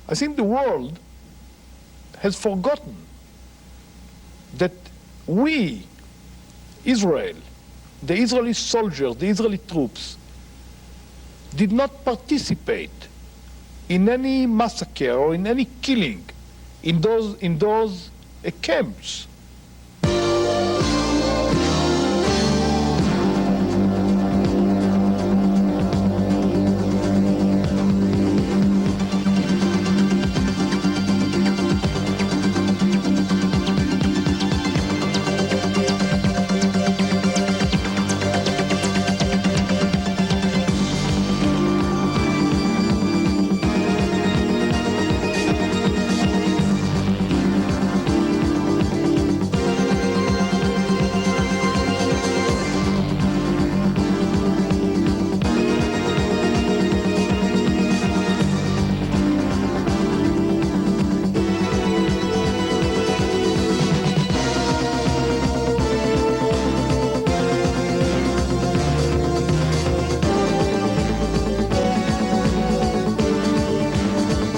I think the world has forgotten that we, Israel, the Israeli soldiers, the Israeli troops, did not participate in any massacre or in any killing in those camps.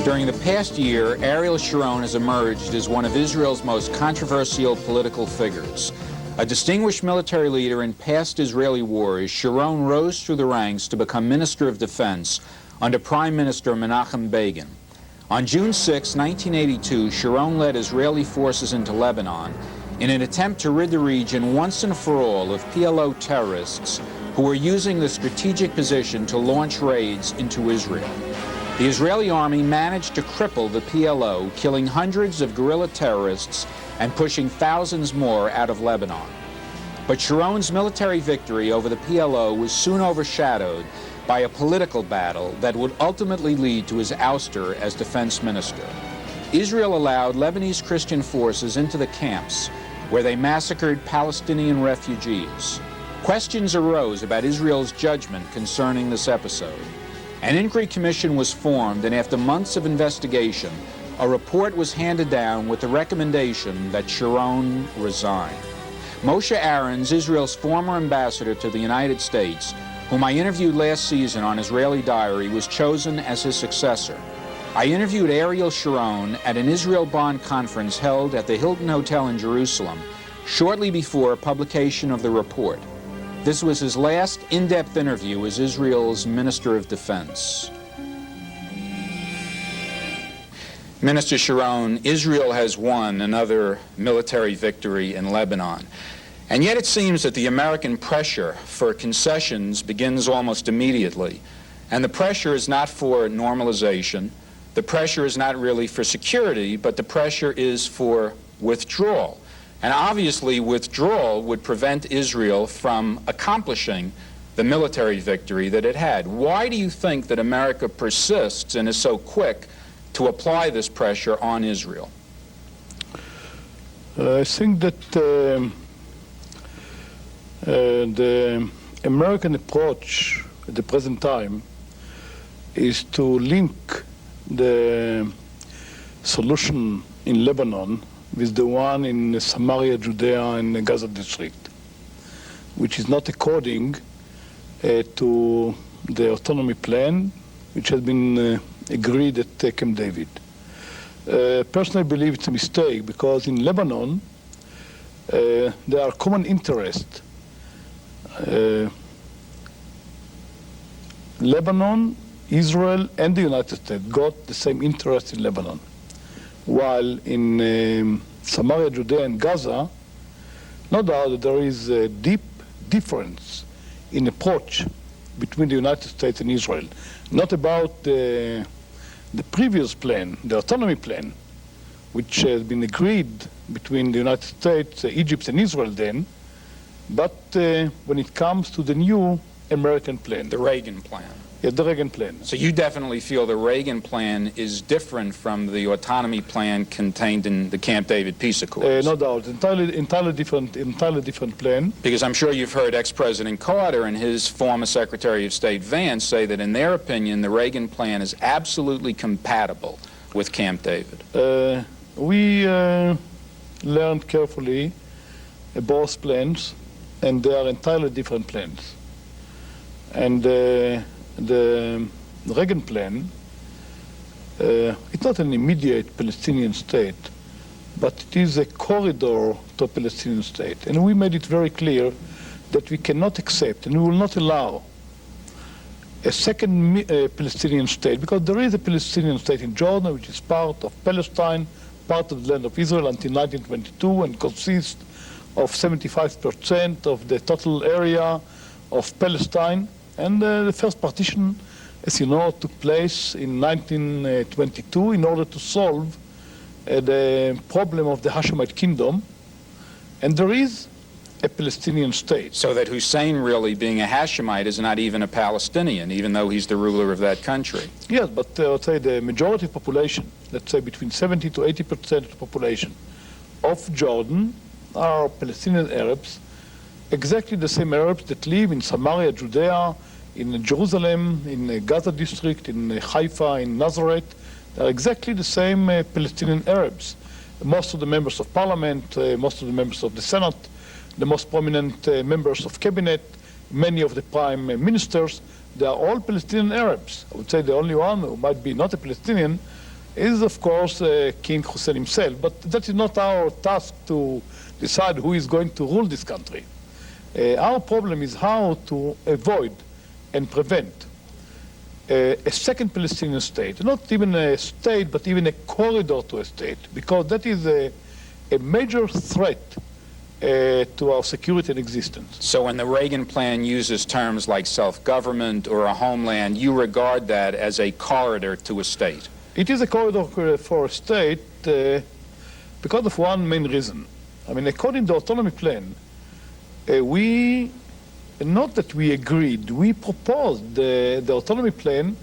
During the past year, Ariel Sharon has emerged as one of Israel's most controversial political figures. A distinguished military leader in past Israeli wars, Sharon rose through the ranks to become Minister of Defense under Prime Minister Menachem Begin. On June 6, 1982, Sharon led Israeli forces into Lebanon in an attempt to rid the region once and for all of PLO terrorists who were using the strategic position to launch raids into Israel. The Israeli army managed to cripple the PLO, killing hundreds of guerrilla terrorists and pushing thousands more out of Lebanon. But Sharon's military victory over the PLO was soon overshadowed by a political battle that would ultimately lead to his ouster as defense minister. Israel allowed Lebanese Christian forces into the camps, where they massacred Palestinian refugees. Questions arose about Israel's judgment concerning this episode. An inquiry commission was formed, and after months of investigation, a report was handed down with the recommendation that Sharon resign. Moshe Aarons, Israel's former ambassador to the United States, whom I interviewed last season on Israeli Diary, was chosen as his successor. I interviewed Ariel Sharon at an Israel Bond conference held at the Hilton Hotel in Jerusalem shortly before publication of the report. This was his last in-depth interview as Israel's Minister of Defense. Minister Sharon, Israel has won another military victory in Lebanon. And yet it seems that the American pressure for concessions begins almost immediately. And the pressure is not for normalization. The pressure is not really for security, but the pressure is for withdrawal. And obviously, withdrawal would prevent Israel from accomplishing the military victory that it had. Why do you think that America persists and is so quick to apply this pressure on Israel? I think that the American approach at the present time is to link the solution in Lebanon with the one in Samaria, Judea, and the Gaza district, which is not according to the autonomy plan, which has been agreed at Camp David. Personally, I believe it's a mistake, because in Lebanon, there are common interests. Lebanon, Israel, and the United States got the same interest in Lebanon. While in Samaria, Judea, and Gaza, no doubt that there is a deep difference in approach between the United States and Israel. Not about the previous plan, the autonomy plan, which has been agreed between the United States, Egypt, and Israel then, but when it comes to the new American plan. The Reagan plan. Yeah, the Reagan plan. So you definitely feel the Reagan plan is different from the autonomy plan contained in the Camp David peace accords? No doubt, entirely different plan. Because I'm sure you've heard ex-President Carter and his former Secretary of State Vance say that in their opinion the Reagan plan is absolutely compatible with Camp David. We learned carefully both plans, and they are entirely different plans. And the Reagan plan It's not an immediate Palestinian state, but it is a corridor to a Palestinian state. And we made it very clear that we cannot accept and we will not allow a second Palestinian state, because there is a Palestinian state in Jordan, which is part of Palestine, part of the land of Israel until 1922, and consists of 75% of the total area of Palestine. And the first partition, as you know, took place in 1922 in order to solve the problem of the Hashemite kingdom. And there is a Palestinian state. So that Hussein really, being a Hashemite, is not even a Palestinian, even though he's the ruler of that country. Yes, but I would say the majority population, let's say between 70 to 80% of the population of Jordan are Palestinian Arabs, exactly the same Arabs that live in Samaria, Judea, in Jerusalem, in the Gaza district, in Haifa, in Nazareth. They are exactly the same Palestinian Arabs. Most of the members of parliament, most of the members of the Senate, the most prominent members of cabinet, many of the prime ministers, they are all Palestinian Arabs. I would say the only one who might be not a Palestinian is, of course, King Hussein himself. But that is not our task to decide who is going to rule this country. Our problem is how to avoid and prevent a second Palestinian state, not even a state, but even a corridor to a state, because that is a major threat to our security and existence. So when the Reagan plan uses terms like self-government or a homeland, you regard that as a corridor to a state? It is a corridor for a state because of one main reason. I mean, according to the autonomy plan, not that we agreed, we proposed the autonomy plan.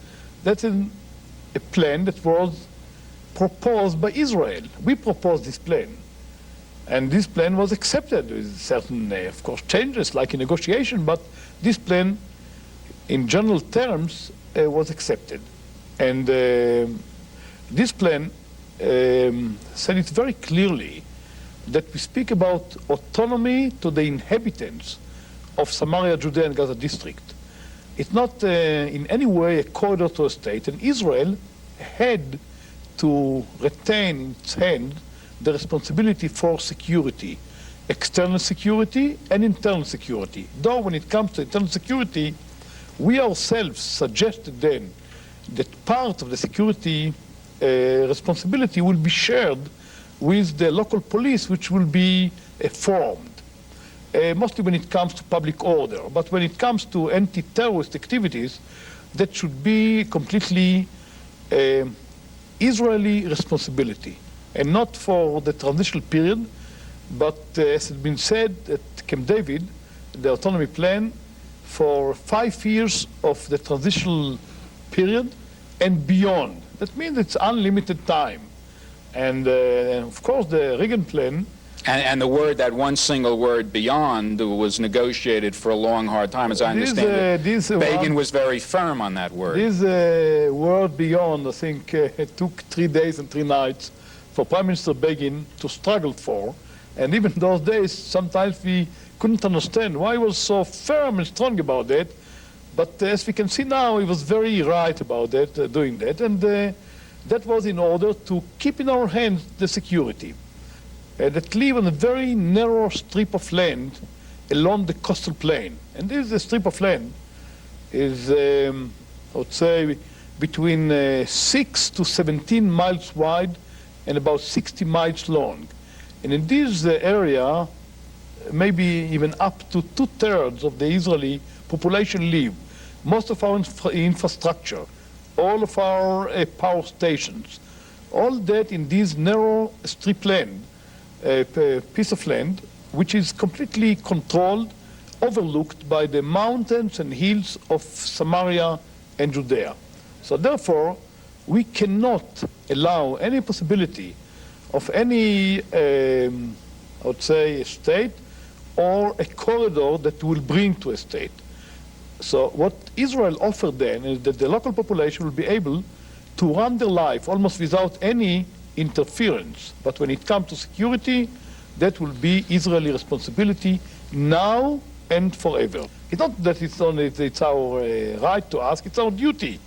That's a plan that was proposed by Israel. We proposed this plan. And this plan was accepted with certain, of course, changes, like in negotiation, but this plan, in general terms, was accepted. And this plan said it very clearly that we speak about autonomy to the inhabitants of Samaria, Judea, and Gaza district. It's not in any way a corridor to a state, and Israel had to retain in its hand the responsibility for security, external security and internal security. Though when it comes to internal security, we ourselves suggested then that part of the security responsibility will be shared with the local police, which will be formed, mostly when it comes to public order. But when it comes to anti-terrorist activities, that should be completely Israeli responsibility, and not for the transitional period, but as has been said at Camp David, the autonomy plan, for 5 years of the transitional period and beyond. That means it's unlimited time. And of course the Reagan plan. And the word, that one single word, beyond, was negotiated for a long, hard time, as I understand it. Begin was very firm on that word. This word beyond, I think, it took 3 days and 3 nights for Prime Minister Begin to struggle for. And even those days, sometimes we couldn't understand why he was so firm and strong about that. But as we can see now, he was very right about that, doing that. And that was in order to keep in our hands the security. That live on a very narrow strip of land along the coastal plain. And this strip of land is, I would say, between 6 to 17 miles wide and about 60 miles long. And in this area, maybe even up to 2/3 of the Israeli population live. Most of our infrastructure, all of our power stations, all that in this narrow strip land, piece of land, which is completely controlled, overlooked by the mountains and hills of Samaria and Judea. So therefore, we cannot allow any possibility of any, I would say, a state or a corridor that will bring to a state. So what Israel offered then is that the local population will be able to run their life almost without any interference. But when it comes to security, that will be Israeli responsibility now and forever. It's not that it's our right to ask, it's our duty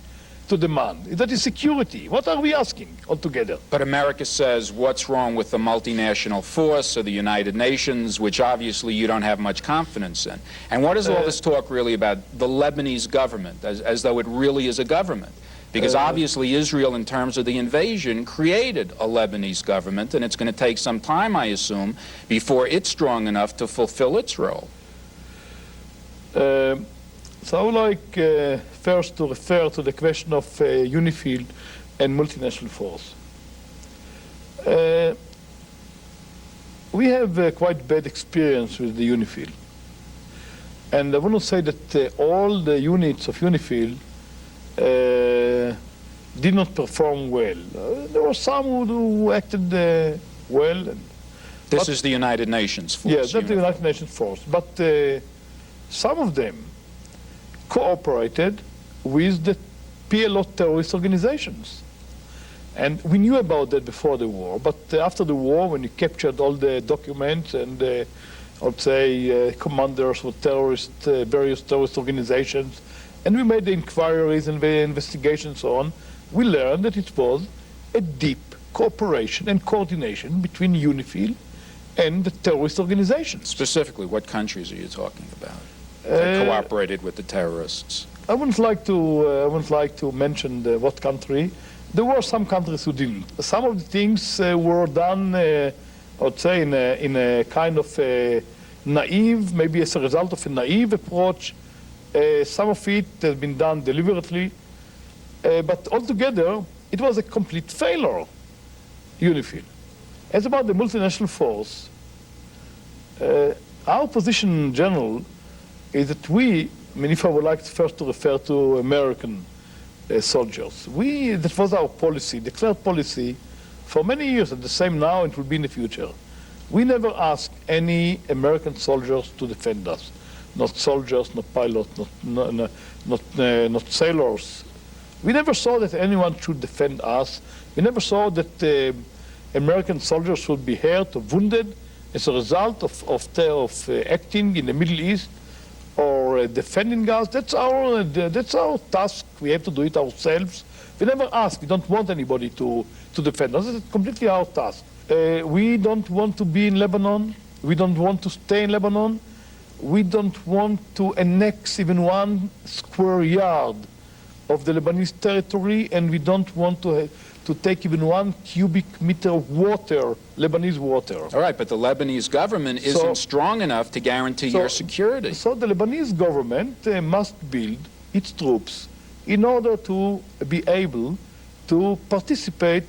to demand. That is security. What are we asking altogether? But America says, what's wrong with the multinational force of the United Nations, which obviously you don't have much confidence in? And what is all this talk really about? The Lebanese government, as though it really is a government. Because obviously Israel, in terms of the invasion, created a Lebanese government, and it's going to take some time, I assume, before it's strong enough to fulfill its role. So I would like first to refer to the question of UNIFIL and multinational force. We have quite bad experience with the UNIFIL. And I want to say that all the units of UNIFIL did not perform well. There were some who acted well. This is the United Nations force. Yeah, that's the United Nations force. But some of them cooperated with the PLO terrorist organizations. And we knew about that before the war, but after the war, when you captured all the documents and I would say commanders of various terrorist organizations, and we made the inquiries and the investigations and so on, we learned that it was a deep cooperation and coordination between UNIFIL and the terrorist organizations. Specifically, what countries are you talking about that cooperated with the terrorists? I wouldn't like to mention what country. There were some countries who didn't. Some of the things were done, I would say, in a kind of naive, maybe as a result of a naive approach. Some of it has been done deliberately. But altogether, it was a complete failure, UNIFIL. As about the multinational force, our position in general is that if I would like first to refer to American soldiers, that was our policy, declared policy for many years, and the same now, it will be in the future. We never asked any American soldiers to defend us. Not soldiers, not pilots, not sailors. We never saw that anyone should defend us. We never saw that American soldiers would be hurt or wounded as a result of acting in the Middle East or defending us. That's our task. We have to do it ourselves. We never ask. We don't want anybody to defend us. It's completely our task. We don't want to be in Lebanon. We don't want to stay in Lebanon. We don't want to annex even 1 square yard of the Lebanese territory, and we don't want to take even 1 cubic meter of water, Lebanese water. All right, but the Lebanese government isn't strong enough to guarantee your security. So the Lebanese government must build its troops in order to be able to participate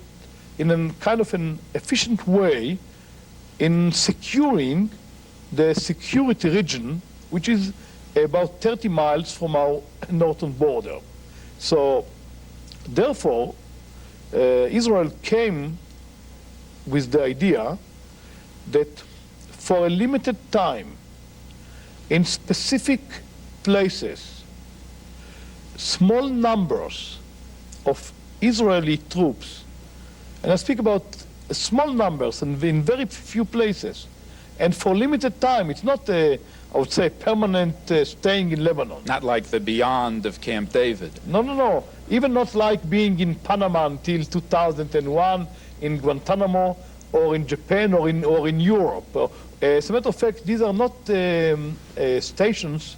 in a kind of an efficient way in securing the security region, which is about 30 miles from our northern border. So, therefore, Israel came with the idea that for a limited time, in specific places, small numbers of Israeli troops, and I speak about small numbers and in very few places, and for limited time. It's not, I would say, permanent staying in Lebanon. Not like the beyond of Camp David. No. Even not like being in Panama until 2001, in Guantanamo, or in Japan, or in Europe. As a matter of fact, these are not stations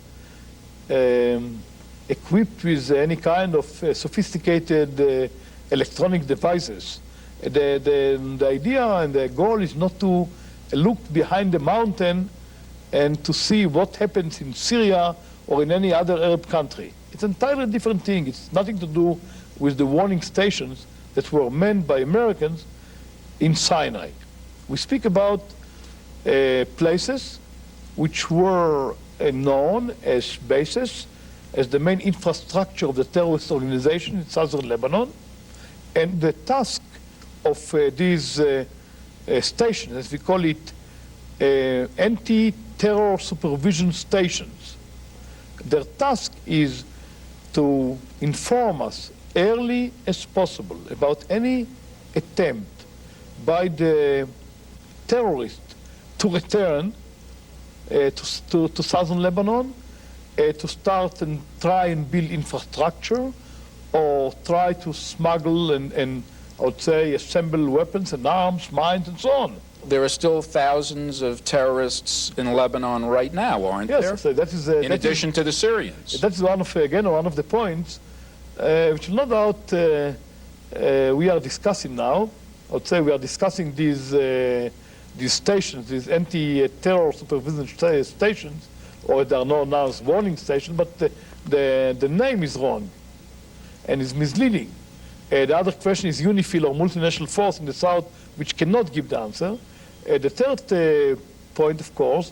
equipped with any kind of sophisticated electronic devices. The idea and the goal is not to look behind the mountain and to see what happens in Syria or in any other Arab country. It's an entirely different thing. It's nothing to do with the warning stations that were manned by Americans in Sinai. We speak about places which were known as bases, as the main infrastructure of the terrorist organization in southern Lebanon. And the task of these stations, as we call it, anti-terror supervision stations. Their task is to inform us early as possible about any attempt by the terrorists to return to southern Lebanon, to start and try and build infrastructure, or try to smuggle and I would say assemble weapons and arms, mines, and so on. There are still thousands of terrorists in Lebanon right now, aren't there? Yes, so that is in addition to the Syrians. That's one of one of the points, which no doubt we are discussing now. I would say we are discussing these stations, these anti-terror supervision stations, or they are known now as warning stations, but the name is wrong and is misleading. The other question is UNIFIL or multinational force in the south, which cannot give the answer. The third point, of course,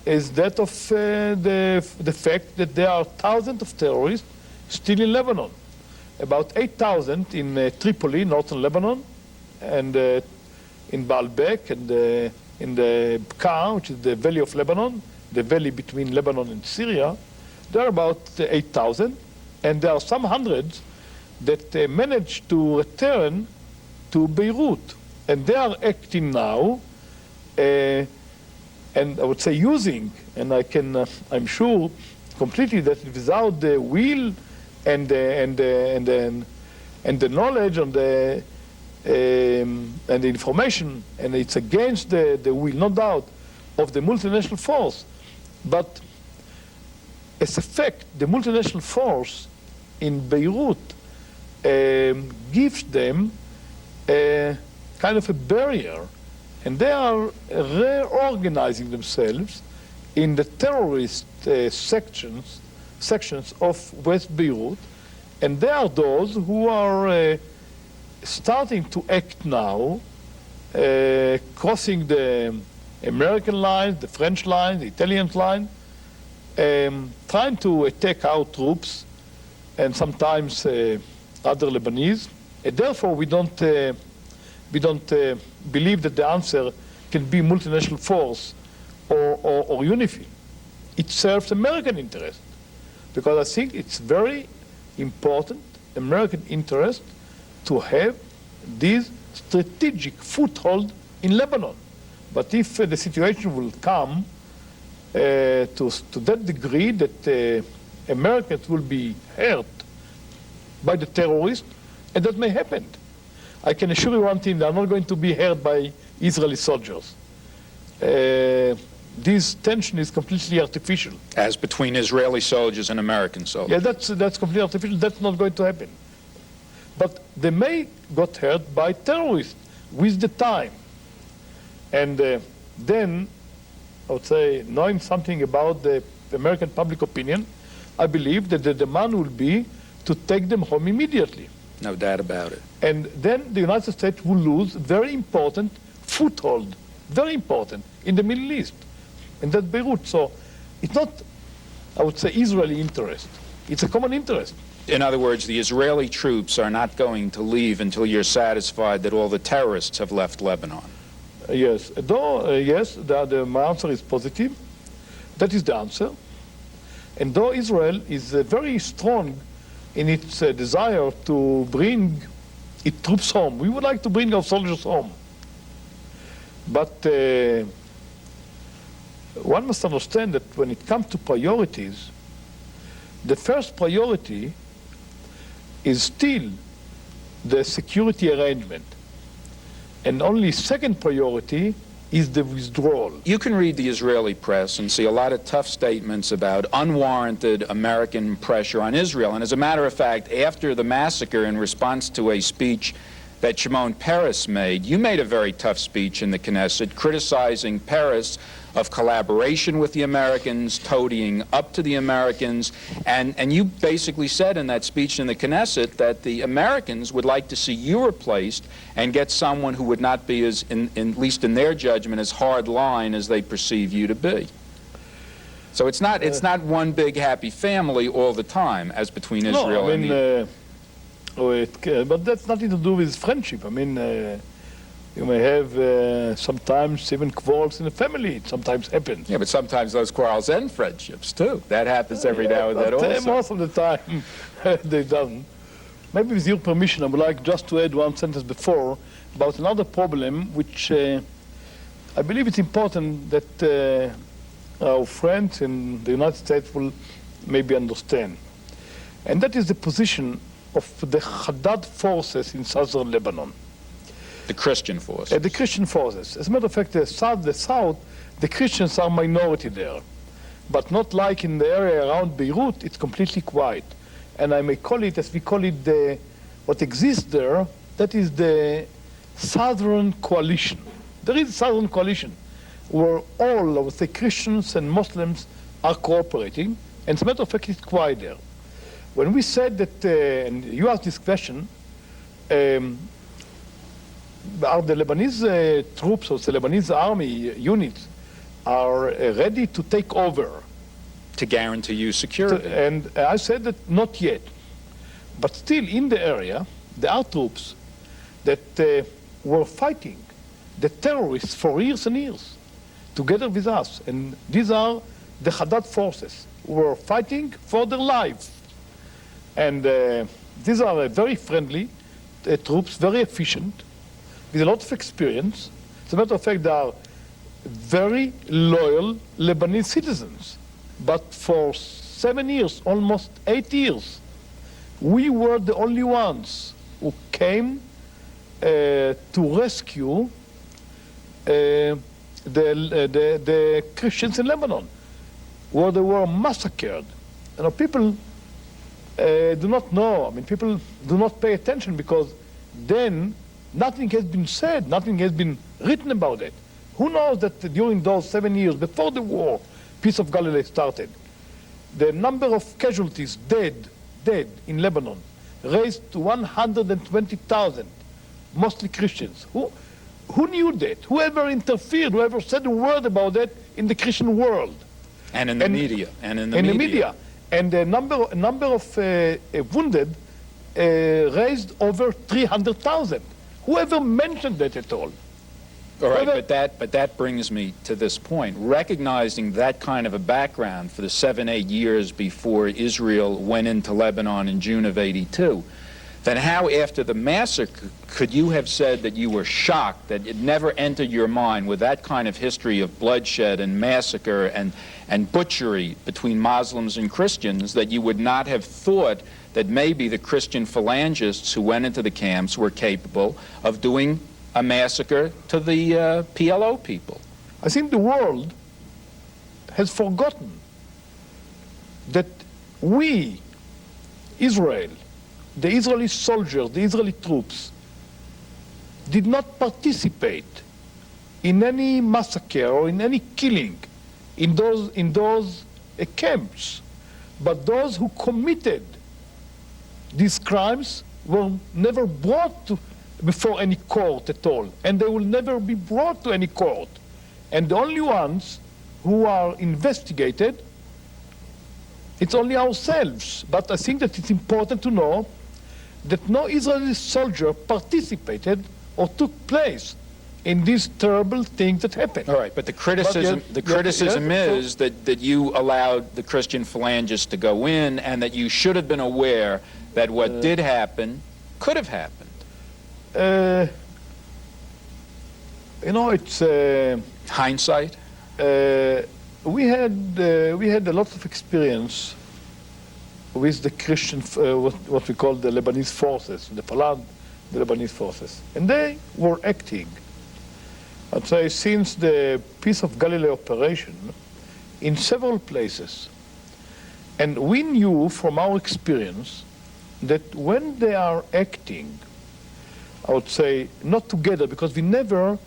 is that of the fact that there are thousands of terrorists still in Lebanon. About 8,000 in Tripoli, northern Lebanon, and in Baalbek, and in the Bekaa, which is the valley of Lebanon, the valley between Lebanon and Syria. There are about 8,000, and there are some hundreds that managed to return to Beirut. And they are acting now, and I would say using, and I'm sure completely that without the will and the knowledge and the information, and it's against the will, no doubt, of the multinational force. But as a fact, the multinational force in Beirut gives them a kind of a barrier, and they are reorganizing themselves in the terrorist sections of West Beirut, and they are those who are starting to act now, crossing the American lines, the French line, the Italian line, trying to attack our troops and sometimes other Lebanese. And therefore, we don't believe that the answer can be multinational force or UNIFIL. It serves American interest, because I think it's very important American interest to have this strategic foothold in Lebanon. But if the situation will come to that degree that Americans will be hurt by the terrorists, and that may happen. I can assure you one thing, they are not going to be hurt by Israeli soldiers. This tension is completely artificial. As between Israeli soldiers and American soldiers. Yeah, that's completely artificial. That's not going to happen. But they may got hurt by terrorists with the time. And then, I would say, knowing something about the American public opinion, I believe that the demand will be to take them home immediately. No doubt about it. And then the United States will lose very important foothold, very important, in the Middle East, and that Beirut. So it's not, I would say, Israeli interest. It's a common interest. In other words, the Israeli troops are not going to leave until you're satisfied that all the terrorists have left Lebanon. Yes. Though, yes, my answer is positive. That is the answer. And though Israel is very strong in its desire to bring its troops home, we would like to bring our soldiers home. But one must understand that when it comes to priorities, the first priority is still the security arrangement. And only second priority is the withdrawal. You can read the Israeli press and see a lot of tough statements about unwarranted American pressure on Israel. And as a matter of fact, after the massacre, in response to a speech that Shimon Peres made, you made a very tough speech in the Knesset criticizing Peres of collaboration with the Americans, toadying up to the Americans, and you basically said in that speech in the Knesset that the Americans would like to see you replaced and get someone who would not be as, at least in their judgment, as hard line as they perceive you to be. So it's not one big happy family all the time, as between Israel and the... but that's nothing to do with friendship. I mean, you may have sometimes even quarrels in the family. It sometimes happens. Yeah, but sometimes those quarrels end friendships, too. That happens every now and then also. Most of the time, they don't. Maybe with your permission, I would like just to add one sentence before about another problem, which I believe it's important that our friends in the United States will maybe understand. And that is the position of the Haddad forces in southern Lebanon. The Christian forces. The Christian forces. As a matter of fact, the south, the Christians are minority there. But not like in the area around Beirut, it's completely quiet. And I may call it, as we call it, what exists there, that is the Southern Coalition. There is a Southern Coalition where all of the Christians and Muslims are cooperating, and as a matter of fact, it's quiet there. When we said that, and you asked this question, are the Lebanese troops or the Lebanese army units are ready to take over? To guarantee you security. And I said that not yet. But still in the area, there are troops that were fighting the terrorists for years and years, together with us. And these are the Haddad forces who were fighting for their lives. And these are very friendly troops, very efficient, with a lot of experience. As a matter of fact, they are very loyal Lebanese citizens. But for 7 years, almost 8 years, we were the only ones who came to rescue the Christians in Lebanon, where they were massacred. You know, people do not know. I mean, people do not pay attention because then nothing has been said, nothing has been written about it. Who knows that during those 7 years, before the war, Peace of Galilee started, the number of casualties dead in Lebanon raised to 120,000, mostly Christians. Who knew that? Whoever interfered, whoever said a word about that in the Christian world? And in the media. And in the media. And the number of wounded raised over 300,000. Whoever mentioned that at all? All right, but that brings me to this point. Recognizing that kind of a background for the 7-8 years before Israel went into Lebanon in June of '82, then how, after the massacre, could you have said that you were shocked, that it never entered your mind with that kind of history of bloodshed and massacre and butchery between Muslims and Christians, that you would not have thought that maybe the Christian phalangists who went into the camps were capable of doing a massacre to the PLO people? I think the world has forgotten that we, Israel, the Israeli soldiers, the Israeli troops, did not participate in any massacre or in any killing in those camps. But those who committed these crimes were never brought before any court at all, and they will never be brought to any court. And the only ones who are investigated, it's only ourselves. But I think that it's important to know that no Israeli soldier participated or took place in these terrible things that happened. All right, but the criticism is that you allowed the Christian phalangists to go in, and that you should have been aware that what did happen could have happened. You know, it's hindsight. We had a lot of experience with the Christian, what we call the Lebanese forces, the Lebanese forces, and they were acting, I'd say, since the Peace of Galilee operation, in several places, and we knew from our experience that when they are acting, I would say, not together, because we never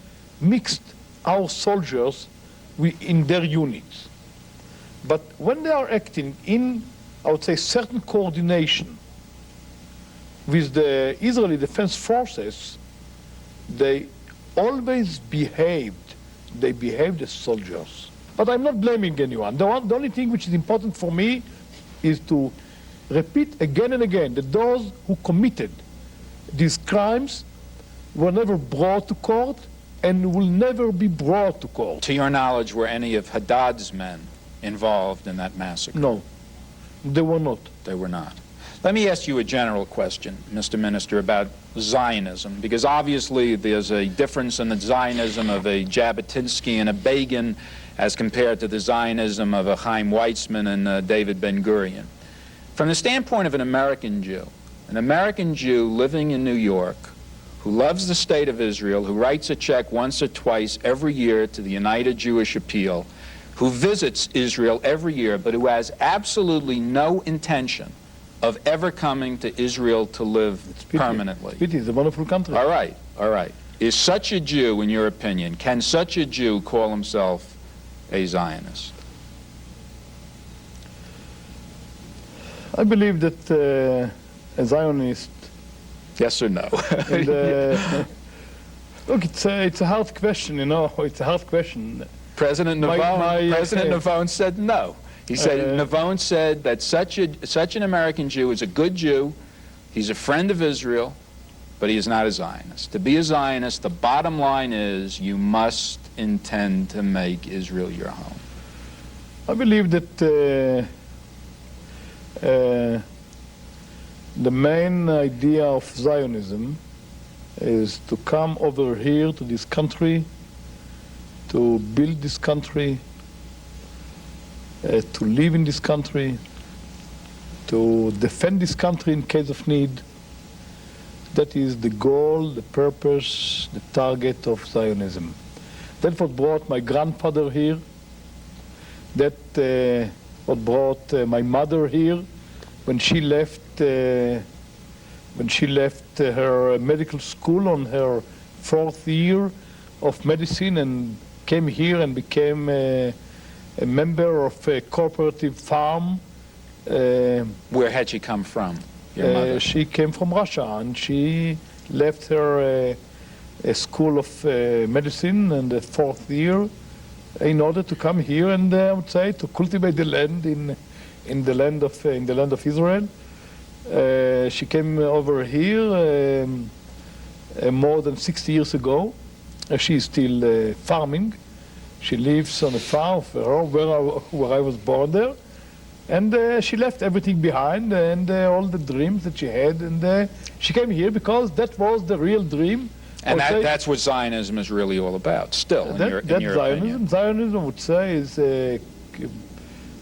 mixed our soldiers in their units. But when they are acting in, I would say, certain coordination with the Israeli Defense Forces, they always behaved as soldiers. But I'm not blaming anyone. The only thing which is important for me is to repeat again and again that those who committed these crimes were never brought to court and will never be brought to court. To your knowledge, were any of Haddad's men involved in that massacre? No, they were not. They were not. Let me ask you a general question, Mr. Minister, about Zionism, because obviously there's a difference in the Zionism of a Jabotinsky and a Begin as compared to the Zionism of a Chaim Weizmann and David Ben-Gurion. From the standpoint of an American Jew, an American Jew living in New York who loves the state of Israel, who writes a check once or twice every year to the United Jewish Appeal, who visits Israel every year, but who has absolutely no intention of ever coming to Israel to live permanently. It is a wonderful country. All right, all right. Is such a Jew, in your opinion, can such a Jew call himself a Zionist? I believe that a Zionist. Yes or no? Look, it's a hard question, you know. It's a hard question. President Navone said no. He said Navone said that such an American Jew is a good Jew. He's a friend of Israel, but he is not a Zionist. To be a Zionist, the bottom line is you must intend to make Israel your home. I believe that the main idea of Zionism is to come over here to this country, to build this country, to live in this country, to defend this country in case of need. That is the goal, the purpose, the target of Zionism. That's what brought my grandfather here. That what brought my mother here when she left her medical school on her 4th year of medicine and came here and became a member of a cooperative farm. Where had she come from, your mother? She came from Russia, and she left her a school of medicine in the 4th year in order to come here and I would say to cultivate the land in the land of Israel. She came over here more than 60 years ago. She is still farming. She lives on a farm where I was born there. And she left everything behind and all the dreams that she had. And she came here because that was the real dream. And that's what Zionism is really all about, still, in your opinion. Zionism, I would say, is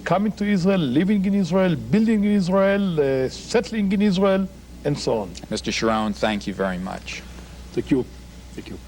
coming to Israel, living in Israel, building in Israel, settling in Israel, and so on. Mr. Sharon, thank you very much. Thank you. Thank you.